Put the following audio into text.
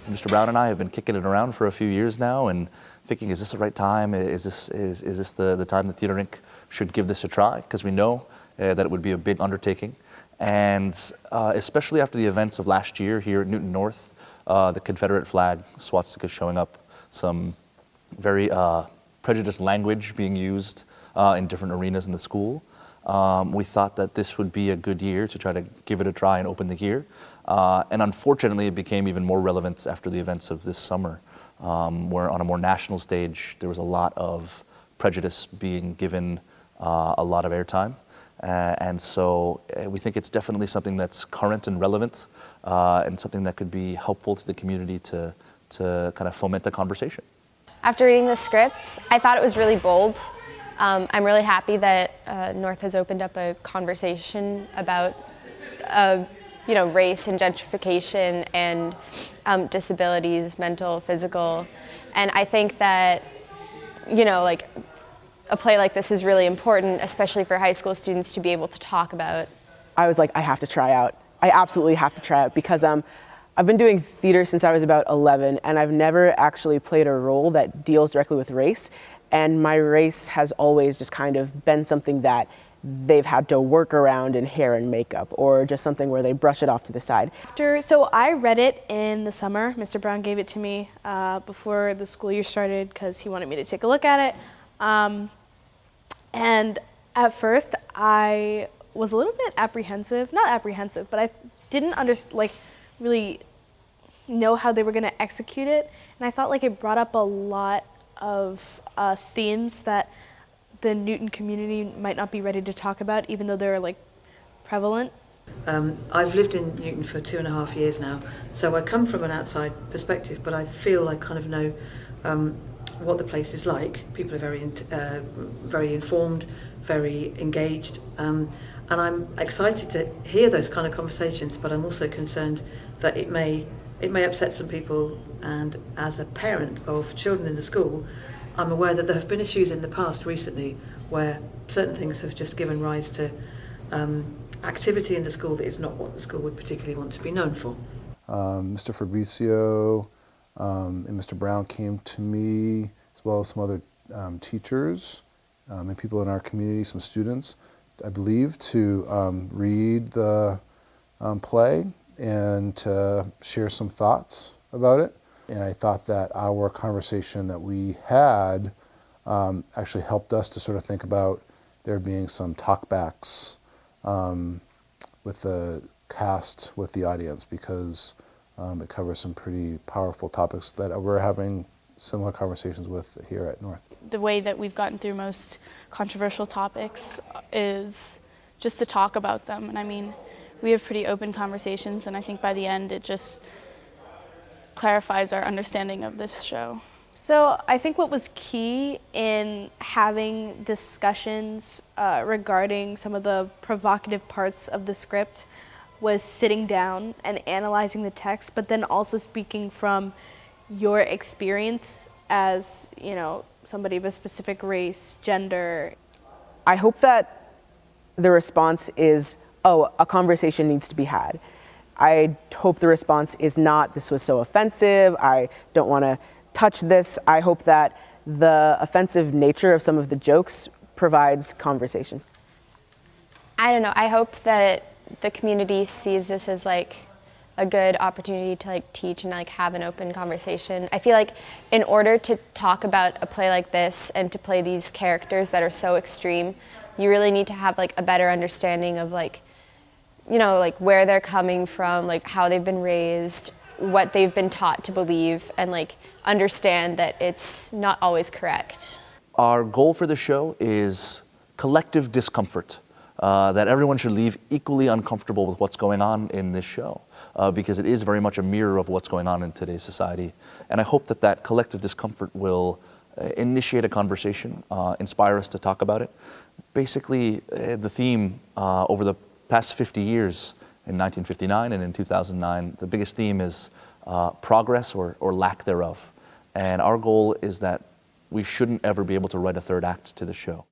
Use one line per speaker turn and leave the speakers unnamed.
Mr. Brown and I have been kicking it around for a few years now and thinking, is this the right time? Is this the time the theater rink should give this a try? Because we know that it would be a big undertaking. And especially after the events of last year here at Newton North, the Confederate flag, swastika showing up, some very prejudiced language being used in different arenas in the school. We thought that this would be a good year to try to give it a try and open the year. And unfortunately, it became even more relevant after the events of this summer, where on a more national stage, there was a lot of prejudice being given a lot of airtime. And so we think it's definitely something that's current and relevant and something that could be helpful to the community to kind of foment a conversation.
After reading the script, I thought it was really bold. I'm really happy that North has opened up a conversation about race and gentrification and disabilities, mental, physical. And I think that, a play like this is really important, especially for high school students to be able to talk about.
I was like, I have to try out. I absolutely have to try out because I've been doing theater since I was about 11, and I've never actually played a role that deals directly with race. And my race has always just kind of been something that they've had to work around in hair and makeup, or just something where they brush it off to the side.
So I read it in the summer. Mr. Brown gave it to me before the school year started because he wanted me to take a look at it. And at first I was a little bit apprehensive, not apprehensive, but I didn't really know how they were going to execute it. And I thought it brought up a lot of themes that the Newton community might not be ready to talk about, even though they're prevalent.
I've lived in Newton for 2.5 years now, so I come from an outside perspective, but I feel I kind of know what the place is like. People are very informed, very engaged, and I'm excited to hear those kind of conversations, but I'm also concerned that it may upset some people. And as a parent of children in the school, I'm aware that there have been issues in the past recently where certain things have just given rise to activity in the school that is not what the school would particularly want to be known for.
Mr. Fabrizio and Mr. Brown came to me, as well as some other teachers and people in our community, some students, I believe, to read the play and to share some thoughts about it. And I thought that our conversation that we had actually helped us to sort of think about there being some talkbacks with the cast, with the audience, because it covers some pretty powerful topics that we're having similar conversations with here at North.
The way that we've gotten through most controversial topics is just to talk about them. And I mean, we have pretty open conversations, and I think by the end it just clarifies our understanding of this show.
So I think what was key in having discussions regarding some of the provocative parts of the script was sitting down and analyzing the text, but then also speaking from your experience as, somebody of a specific race, gender.
I hope that the response is, oh, a conversation needs to be had. I hope the response is not, this was so offensive, I don't want to touch this. I hope that the offensive nature of some of the jokes provides conversation.
I don't know, I hope that the community sees this as a good opportunity to teach and have an open conversation. I feel like in order to talk about a play like this and to play these characters that are so extreme, you really need to have a better understanding of where they're coming from, how they've been raised, what they've been taught to believe, and understand that it's not always correct.
Our goal for the show is collective discomfort, that everyone should leave equally uncomfortable with what's going on in this show, because it is very much a mirror of what's going on in today's society. And I hope that that collective discomfort will initiate a conversation, inspire us to talk about it. Basically, the theme over the past 50 years, in 1959 and in 2009, the biggest theme is progress or lack thereof. And our goal is that we shouldn't ever be able to write a third act to the show.